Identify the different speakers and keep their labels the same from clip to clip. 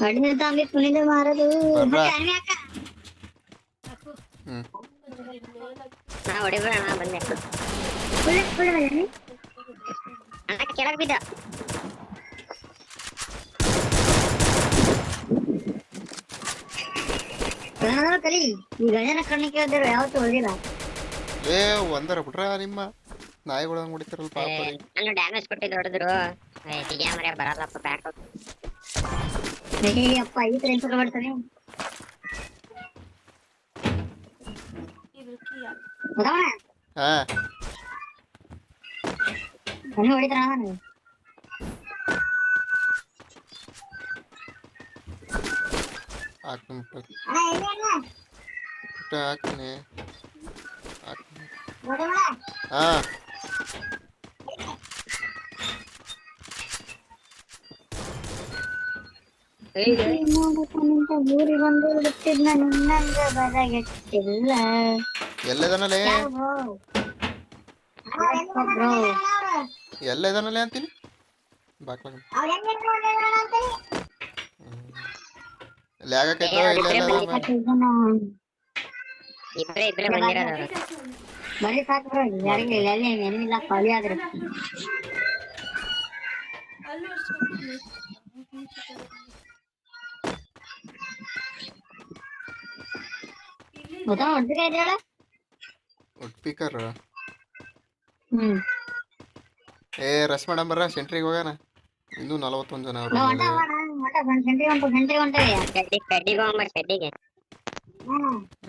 Speaker 1: ಹೊಡಿದ ತಂಬಿ ಕುಣಿದು ಮಾರದು
Speaker 2: ಬರ್ರಾ
Speaker 3: ನಾ ಹೊಡಿಬೇಡ ನಾ ಬಂದೆ ಅಣ್ಣ ಕೆಳಗೆ ಬಿದ್ದ
Speaker 1: ಕಲಿ ಈ ಗಣನ ಕಣ್ಣು ಕೇಳಿದ್ರು ಯಾವತ್ತೂ ಹೊಡಿಲ್ಲ
Speaker 2: ಏ ಒಂದರ ಬಿಟ್ರ ನಿಮ್ಮ ನಾಯಿಗಳ ಹೊಡಿತಿರಲ್ಲ ಪಾಪ
Speaker 3: ನಾನು ಡ್ಯಾಮೇಜ್ ಕೊಟ್ಟಿದ್ದು ಹೊಡೆದ್ರು ತಿಗ್ಯಾ ಮರ್ಯ ಬರಲ್ಲಪ್ಪ ಬ್ಯಾಕ್
Speaker 1: ಅಪ್ಪ ಈ ತರ ಹೆಸರು ಮಾಡ್ತಾನೆ
Speaker 2: ಹಾ
Speaker 1: ಕಣ್ಣು ಹೊಡಿತಾರ ನಾನು
Speaker 2: ಹಾಕ್ತೀನಿ ಹಾ
Speaker 1: ಊರಿ ಬಂದು ಬಿಟ್ಟಿದ್ ನಿನ್ನಂಗ ಬರಗೆಟ್ಟಿಲ್ಲ
Speaker 2: ಎಲ್ಲದನಲ್ಲೇ ಎಲ್ಲದನಲ್ಲೇ ಅಂತೀನಿ ಬಾಕ್ಲ ಲ್ಯಾಗಕೈತೋ ಇಲ್ಲ
Speaker 3: ಇಬ್ರೇ ಬಂದಿರೋದು
Speaker 1: ಬರೀ ಸಾಕು ಬ್ರೋ ಯಾರಿಗೆ ಎಲ್ಲಿ ಏನಿಲ್ಲ ಖಾಲಿ ಆದ್ರೆ ಗೊತ್ತಾ ಹೊಡ್ದಿರ ಇದ್ರಲ್ಲ
Speaker 2: ಸ್ಪೀಕರ್ ಏ ರಸ್ ಮೇಡಮ್ ಬರ್ರ ಸೆಂಟ್ರಿಗೆ ಹೋಗೋಣ ಇನ್ನೂ 41 ಜನ ಅವರು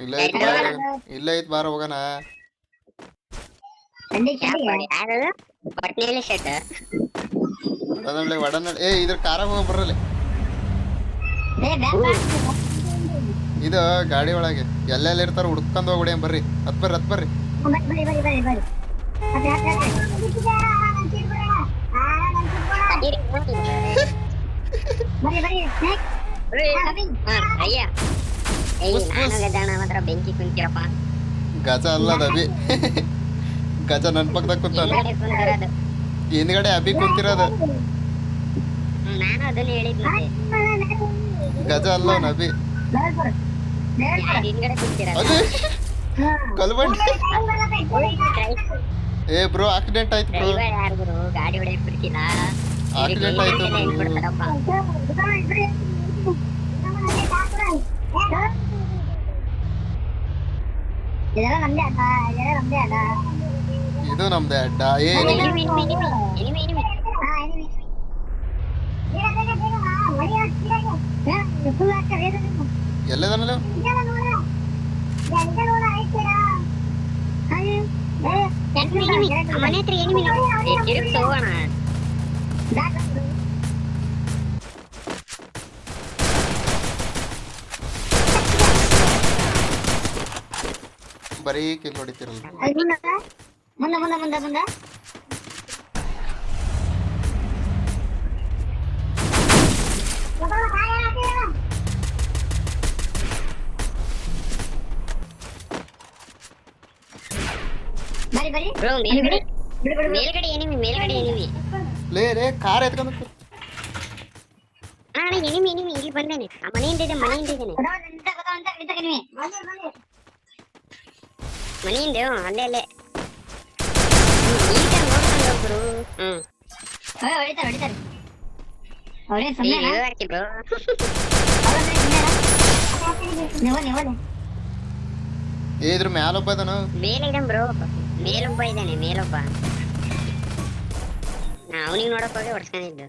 Speaker 2: ಇಲ್ಲ ಇಲ್ಲ ಐತ್ ಬಾರ ಹೋಗೋಣ ವಡನಳ್ಳಿ ಏ ಇದ್ರ ಕಾರ ಹೋಗ ಬರ್ರಲ್ಲಿ ಇದು ಗಾಡಿ ಒಳಗೆ ಎಲ್ಲೆಲ್ಲ ಇರ್ತಾರ ಹುಡ್ಕೊಂಡ್ ಹೋಗ್ಬಿಡಿ ಬರ್ರಿ ಹತ್ ಬರ್ರಿ ಗಜ ಅಲ್ಲ ಅಭಿ ಗಜ ನನ್ ಪಕ್ಕದಾಗ ಕುಂತಾನ ಹಿಂದ್ಗಡೆ ಅಭಿ ಕುಂತಿರೋದು ಗಜ ಅಲ್ಲ ಅಭಿ ಅದೇ ಕಲ್ಬಂಡಿ ಏ ಬ್ರೋ ಆಕ್ಸಿಡೆಂಟ್ ಆಯ್ತು ಬ್ರೋ
Speaker 3: ಗಾಡಿ ಹೊಡೆಯಕ್ ಬಿಡ್ತಿಲ್ಲ
Speaker 2: ಆಕ್ಸಿಡೆಂಟ್ ಆಯ್ತು ಇದು ನಮ್ದೇ ಅಡ್ಡ ಏ ಎಲ್ಲದನಲ್ಲ
Speaker 3: ಮನೆ ಹತ್ರ ತಿರುಗಿಸಿ ಹೋಗೋಣ
Speaker 2: ಬರೀ ಕಿಲ್ ಹೊಡಿತಿರಲ್ಲ
Speaker 1: ಮುಂದೆ
Speaker 3: ಬ್ರೋ ಮೇಲ್ಗಡೆ ಎನಿಮಿ
Speaker 2: ಲೇ ಕಾರ್ ಎತ್ಕೊಂಡು
Speaker 3: ಅಣ್ಣ ಎನಿಮಿ ಇಲ್ಲಿ ಬಂದಾನೆ ಆ ಮನೆಯಿಂದ ಇದ್ದಾನೆ ಮನೆಯಿಂದ ಅಲ್ಲೇ ಈಗ ನೋಡ್ಕೊಂಡು ಹೋಗ್ರು
Speaker 1: ಹೊಡಿತಾರೆ
Speaker 3: ಬ್ರೋ
Speaker 2: ಇದ್ರ ಮ್ಯಾಲೊಬ್ಬ ಅದನ
Speaker 3: ಮೇಲಿದ್ದಾನೆ ಬ್ರೋ ಮೇಲೊಬ್ಬ ನಾ ಅವನಿಗೆ ನೋಡಕ್ ಹೋಗಿ ಹೊಡ್ಸ್ಕೊಂಡಿದ್ದು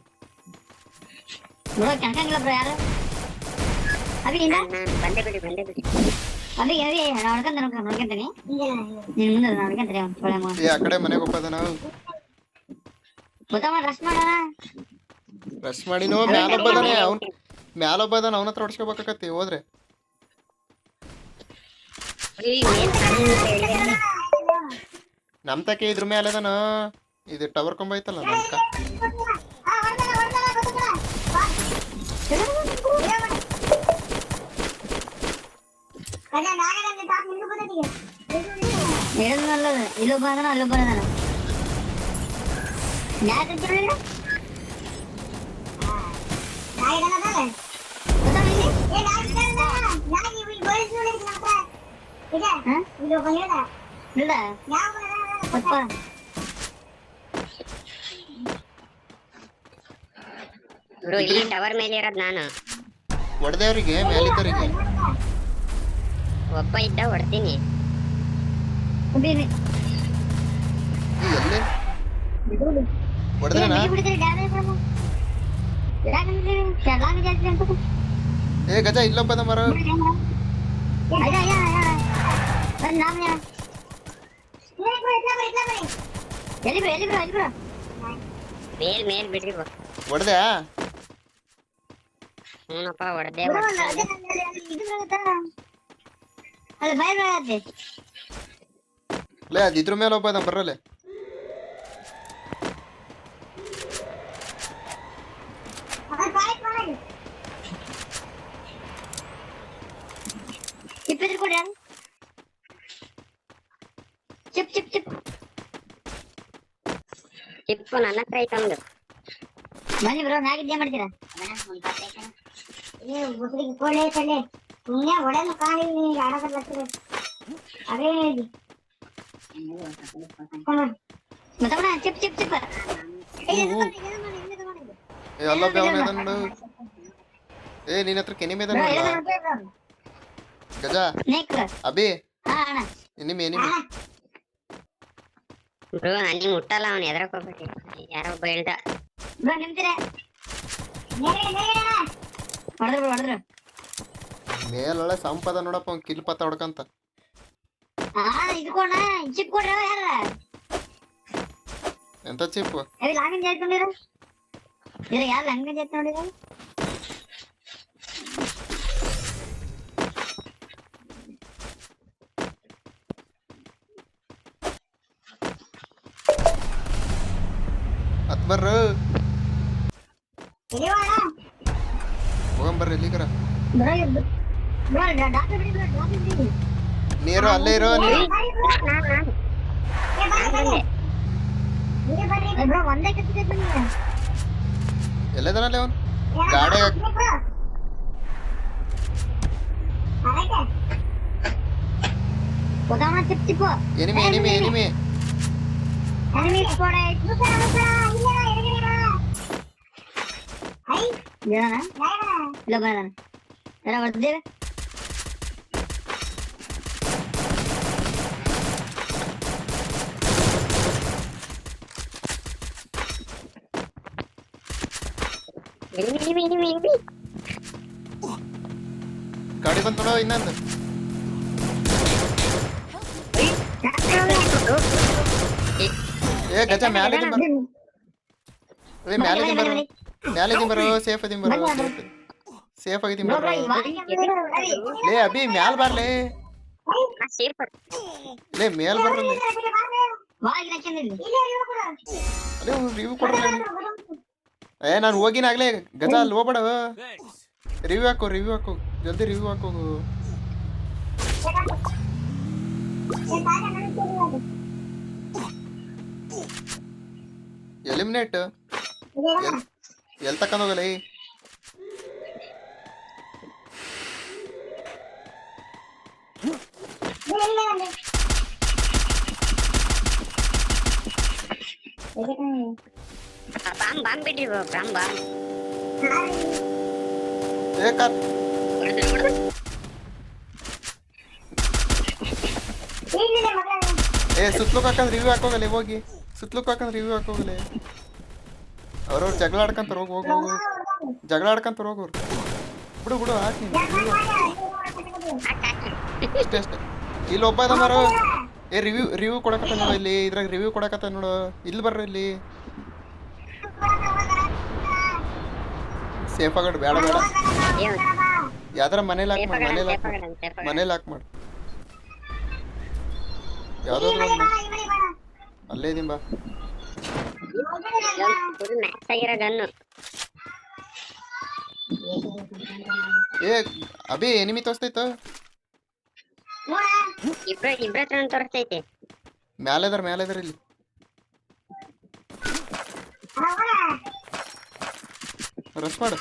Speaker 1: ಬ್ರೋ ಕೆಣಕಂಗಿಲ್ಲ ಬ್ರೋ ಯಾರು
Speaker 3: ಬಂದೆ ಬಿಡಿ
Speaker 1: ಅದೇ ನೋಡ್ಕೊಂತೀನಿ ನೀನ್ ಮುಂದೆ ನೋಡ್ಕೊಂತೀನಿ
Speaker 2: ಆ ಕಡೆ ಮನೆಗೆ ಹೋಗ್ಬೋದನ
Speaker 1: ಗೊತ್ತ ರಶ್ ಮಾಡೋಣ
Speaker 2: ರಶ್ ಮಾಡಿನೋ ಮ್ಯಾಲೊಬ್ಬದಾನೆ ಮ್ಯಾಲೊಬ್ಬದಾನ ಅವನ ಹತ್ರ ಹೊಡ್ಸ್ಕೋಬೇಕಾಕತಿ ಹೋದ್ರೆ ನಮ್ ತಕ್ಕೆ ಇದ್ರ ಮೇಲೆ ಅದನ ಇದು ಟವರ್ ಕೊಂಬ ಐತಲ್ಲ ನಮ್ಕ
Speaker 1: ಇಲ್ಲೊಬ್ಬ ಅಲ್ಲೊಬ್ಬ ಇಲ್ಲ ಅಪ್ಪ
Speaker 3: ಬ್ರೋ ಇಲ್ಲಿ ಟವರ್ ಮೇಲೆ ಇರೋದ್ ನಾನು.
Speaker 2: ಹೊಡೆದವ್ರಿಗೆ ಮೇಲಿದ್ದವ್ರಿಗೆ
Speaker 3: ಒಬ್ಬ ಇದ್ದ ಹೊಡ್ತೀನಿ.
Speaker 1: ಕುಂತೀನಿ
Speaker 2: ಎಲ್ಲಿ ಹೊಡೆದ್ರನಾ? ಏ ಗಜ ಇಲ್ಲೊಬ್ಬದ ಮರ.
Speaker 3: ಮೇಲ್ ಮೇಲ್ ಬಿಡ್ರಿ ಬ್ರೋ.
Speaker 2: ಹೊಡೆದ್ಯಾ?
Speaker 3: ಹ್ಞೂನಪ್ಪ ಹೊಡ್ದೆ.
Speaker 2: ಲೇ ಅದು ಇದ್ರ ಮೇಲೆ ಒಬ್ಬದ ಬರಲ್ಲೇ.
Speaker 1: ಚಿಪ್ ಚಿಪ್ ಚಿಪ್
Speaker 3: ಚಿಪ್ಪು ನನ್ನ ಹತ್ರ ಐತೆ ಒಂದು.
Speaker 1: ಬನ್ನಿ ಬ್ರೋ ನಾಗಿದ್ದೇ ಮಾಡ್ತೀರಾ ಕೋಳೆ ಕಡೆ ಸುಮ್ಮನೆ ಹೊಡೆದು ಕಾಣಿ ಆಡೋದಲ್ಲ ಅದೇ ಮತ್ತೆ ಚಿಪ್ ಚಿಪ್ ಚಿಪ್
Speaker 2: ಎಲ್ಲ ಬೇವನ ಇದೆ ನೋಡು. ಏ ನಿನ್ನ ಹತ್ರ ಕೆನಿಮೆ ಇದೆ ನೋಡು. ಗಜ ಅಭಿ ಎನಿಮೆ ಎನಿಮೆ.
Speaker 3: ಬ್ರೋ ನನಗೆ ಮುಟ್ಟಲ್ಲ, ಅವ್ನು ಎದ್ರಕ್ ಹೋಗ್ಬಿಟ್ಟು ಯಾರೋ ಒಬ್ಬ ಹೇಳ್ದ.
Speaker 1: ಬ್ರೋ ನಿಮ್ತೀರಾ ಹೊಡೆದ್ರು ಹೊಡೆದ್ರು
Speaker 2: ಮೇಲೊಳೆ ಸಂಪದ ನೋಡಪ್ಪ ಅವ್ನು ಕಿಲ್ ಪತ್ತ ಹೊಡ್ಕಂತ.
Speaker 1: ಇದ್ಕೋಣ ಚಿಪ್ ಕೊಡ್ರಿ ಯಾರ
Speaker 2: ಎಂತ ಚಿಪ್
Speaker 1: ಲಾಂಗೇಜ್ ಆಯ್ತು ಇದ್ರ ಯಾರು ಲಾಂಗೇಜ್ ಆಯ್ತು ನೋಡಿರ.
Speaker 2: ಹತ್ ಬರ್ರು ಹೋಗಂಬರ್ರಿ ಇಲ್ಲಿಗರ. ನೀರು ಅಲ್ಲೇ ಇರೋ ನೀರು ಎಲ್ಲದನಲ್ಲಿ ಅವನು ಗಾಡಿ ಎನಿಮೆ ಎನಿಮೆ ಎನಿಮೆ.
Speaker 1: ಇಲ್ಲ ಬರೋಣ ಎಲ್ಲ ಹೊಡೆದೇವೆ.
Speaker 2: ಗಾಡಿ ಬಂತ ನೋಡೋ ಇನ್ನೊಂದು. ಏ ಗಜ ಮ್ಯಾಲೆ ಬರ ಮ್ಯಾಲೆ ಬರೋ ಮ್ಯಾಲೆ ಬರೋ ಸೇಫ್ ಅದಿ ಬರೋ ಸೇಫ್ ಆಗಿದಿ ಬರೋ. ಲೇ ಅಭಿ ಮ್ಯಾಲ್ ಬರ್ಲೇ ಲೇ ಮೇಲ್ ಬರ್ರಲ್ಲ. ಅದೇ ರಿವ್ಯೂ ಕೊಡ್ರಲ್ಲ. ಏ ನಾನು ಹೋಗಿನಾಗ್ಲೇ ಗಜ ಅಲ್ಲಿ ಹೋಗ್ಬೇಡ. ರಿವ್ಯೂ ಹಾಕೋ ಜಲ್ದಿ ರಿವ್ಯೂ ಹಾಕೋ. ಎಲಿಮಿನೇಟ್ ಎಲ್ಲಿ ತಕೊಂಡ್ ಹೋಗಲ್ಲ.
Speaker 3: ಬಾಂಬ್ ಬಿಡ್ರಿ ಬಾಂಬ್
Speaker 2: ಏ ಸುತ್ತಲುಕ್ ಹಾಕಂದ್ರೆ ರಿವ್ಯೂ ಹಾಕೋಗಲ್ಲ. ಹೋಗಿ ಸುತ್ತಲುಕ್ ಹಾಕಂದ್ರೆ ರಿವ್ಯೂ ಹಾಕೋಗಲ್ಲ. ಅವ್ರವ್ರು ಜಗಳ ಆಡ್ಕಂತಾರ. ಹೋಗು ಜಗಳ ಆಡ್ಕಂತಾರ ಹೋಗೋರು. ಬಿಡು ಹಾಕಿ ಅಷ್ಟೇ ಅಷ್ಟೇ. ಇಲ್ಲಿ ಒಬ್ಬ ಅದ ಮಾರೋ. ಏ ರಿವ್ಯೂ ಕೊಡಕತ್ತ ನೋಡು. ಇಲ್ಲಿ ಇದ್ರಾಗ ರಿವ್ಯೂ ಕೊಡಕತ್ತ ನೋಡು. ಇಲ್ಲಿ ಬರ್ರಿ ಇಲ್ಲಿ ಸೇಫ್ ಆಗಡ್. ಬೇಡ ಯಾವ್ದಾರ ಮನೇಲಿ ಹಾಕ್ ಮಾಡಿ. ಮನೇಲಿ ಹಾಕ್ ಮಾಡಿ. ಯಾವ್ದಾದ್ರು ಅಲ್ಲೇ ಇದೀನಿ ಬಾ. ಏ ಅಭಿ ಎನಿಮಿ ತೋರಿಸ್ತೈತ.
Speaker 3: ಇಬ್ರ ತೋರಿಸ್ತೈತೆ.
Speaker 2: ಮ್ಯಾಲೆದರ್ ಇಲ್ಲಿ ರಶ್ ಮಾಡು.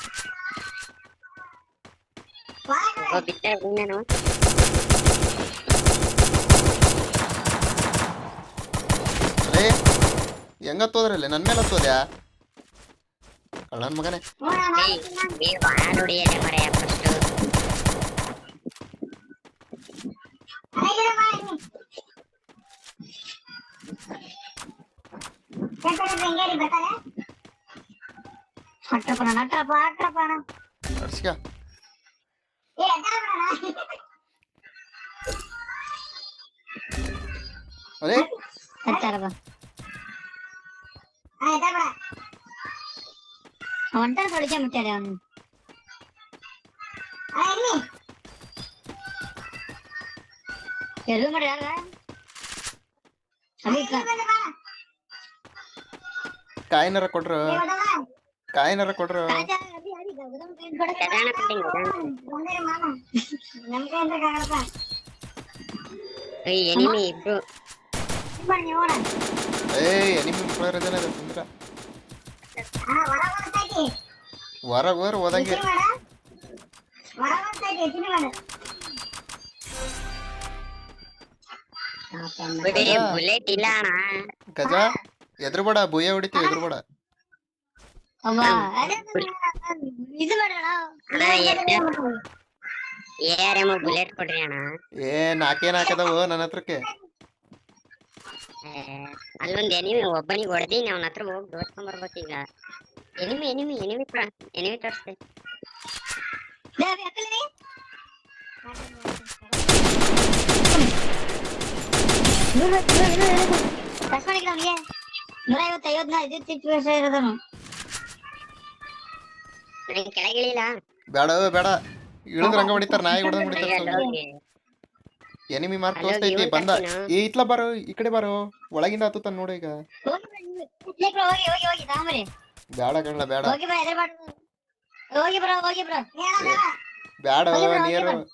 Speaker 2: ಏ ಹೆಂಗತ್ತೋದ್ರಲ್ಲಿ ನನ್ನ ಮೇಲೆ ಹತ್ತೋದ್ಯಾ ಕಳ್ಳನ್ ಮಗನೇ.
Speaker 3: ಹೊಡಿಯಲ್ಲ ಮರೆಯ ಫಸ್ಟ್
Speaker 2: ಅರ್ಸ್ಕ ಅದೇ
Speaker 1: ಹೊಂಟಾರ ತೊಳಿಕೆ ಮುಟ್ಟಾರೆ ಅವನು ಎಲ್ಲಿ ಮಾಡಿ ಯಾರ
Speaker 2: ಕಾಯಿನಾರ ಕೊಡ್ರ ಕಾಯಿನಾರ ಕೊಡ್ರ.
Speaker 3: ಎನಿಮಿ ಇಬ್ರು
Speaker 2: ಏಯ್ ಎನಿಮಿ ಮುಕ್ಕಳರ ಜನ ಇದೆ ಸುಂದರ ಹೊರ ಓದಂಗೆ
Speaker 3: ಬುಲೆಟ್ ಇಲ್ಲ ಅಣ್ಣ.
Speaker 2: ಗಜ ಎದುರುಬೇಡ ಬುಯ್ಯ ಹೊಡಿತೀವಿ ಎದುರುಬೇಡ.
Speaker 1: ಇದು ಮಾಡೋಣ
Speaker 3: ARM ಬುಲೆಟ್ ಕೊಡ್ರಿ ಅಣ್ಣ.
Speaker 2: ಏ ನಾಕೇನ್ ಹಾಕದವು ನನ್ನ ಹತ್ರಕ್ಕೆ.
Speaker 3: ಅಲ್ಲೊಂದ್ ಎನಿಮಿ ಒಬ್ಬನಿಗೆ ಹೊಡೆದಿ ಅವನ ಹತ್ರ ಹೋಗಿ ದೋಸ್ಕೊಂಡ್ ಬರ್ಬೇಕು ಈಗ. ಎನಿಮಿ ಎನಿಮಿ ಎನಿಮಿ ಎನಿಮಿ ತೋರಿಸ್ತೆ. ಕೆಳಗಿಳಿಲ್ಲ
Speaker 2: ಬೇಡ ಬೇಡ ಇಳಿದ್ರ ಹಂಗ ಹೊಡಿತಾರ ನಾಯಿ ಹೊಡೆದಂಗ ಹೊಡಿತಾರ. ಎನಿಮಿ ಮಾರ್ಕ್ ತೋರಿಸ್ತೈತಿ ಬಂದ. ಏ ಇತ್ಲ ಬಾರೋ ಈ ಕಡೆ ಬಾರೋ ಒಳಗಿಂದ ಹತ್ತುತ್ತಾನ ನೋಡು ಈಗ. ಬೇಡ ಕಣ್ಣ ಬೇಡ ಬೇಡ ನೀರು
Speaker 1: ನೋಡಿ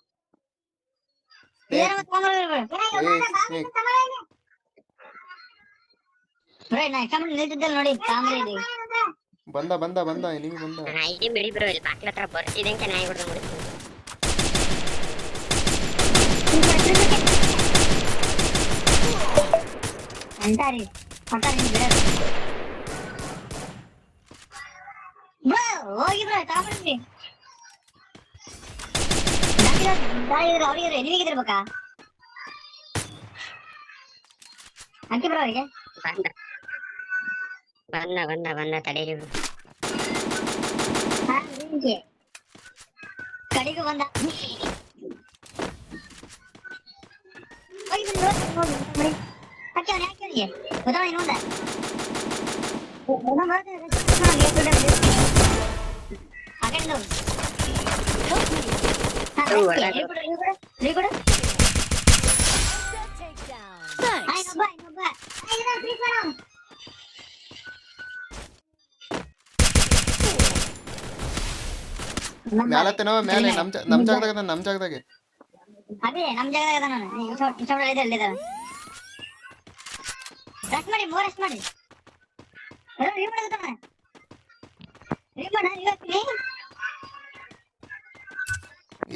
Speaker 2: ಬಂದ ಬಂದ ಬಂದ ಎನಿಮಿ ಬಂದ.
Speaker 3: ಐಡಿ ಬಿಡಿ ಬ್ರೋ ಇಲ್ಲಿ ಬಾಕ್ಲ ಹತ್ರ ಬರ್ತಿದಂತೆ ನಾಯಿ ಹೊಡೆದಂಗ್ ಹೊಡಿತೀನಿ.
Speaker 1: ಅಂತಾರಿ ಅಂತಾರಿ ಹೋಗಿ ಬ್ರೋ ತಾಮರಿ ಅವ್ರಿಗೆ ಎನಿಮಿಗಿದಿರ್ಬೇಕಾ ಅಂತಿ ಬ್ರೋ ಅವರಿಗೆ
Speaker 3: ಬಂದ ಬಂದ ಬಂದ ತಡೀರಿ
Speaker 1: ಕಡೆಗೂ ಬಂದ.
Speaker 2: ಮ್ಯಾಲತ್ತೇನೋ ಮೇಲೆ ನಮ್ ಜಾಗದಾಗ ನಮ್ ಜಾಗದಾಗೆ
Speaker 1: ಅದೇ ನಮ್ ಜಾಗದಾಗ ರಶ್ ಮಾಡಿ ರಶ್ ಮಾಡಿ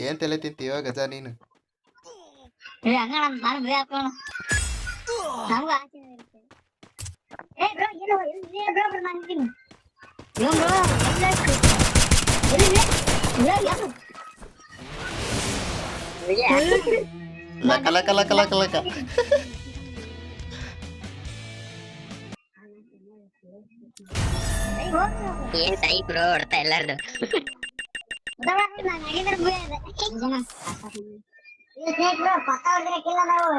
Speaker 2: ಏನ್ ತಲೆ ತಿಂತೀವ ಗಜ ನೀನು.
Speaker 1: ಹಂಗ ನಾನು ಬರೀ ಹಾಕೋಣ ನಮಗೂ ಆಸೆ ಇರುತ್ತೆ. ಏ ಬ್ರೋ ಏನು ಬ್ರೋ ಬ್ರೋ ನಾನು ಇದ್ದೀನಿ ಬ್ರೋ
Speaker 2: ಲಕ ಲಕ ಲಕ ಲಕ ಲಕ
Speaker 3: ಏನ್ ಸೈ ಬ್ರೋ ಹೊಡ್ತಾ ಎಲ್ಲಾರ್ದು
Speaker 1: ಪಕ್ಕ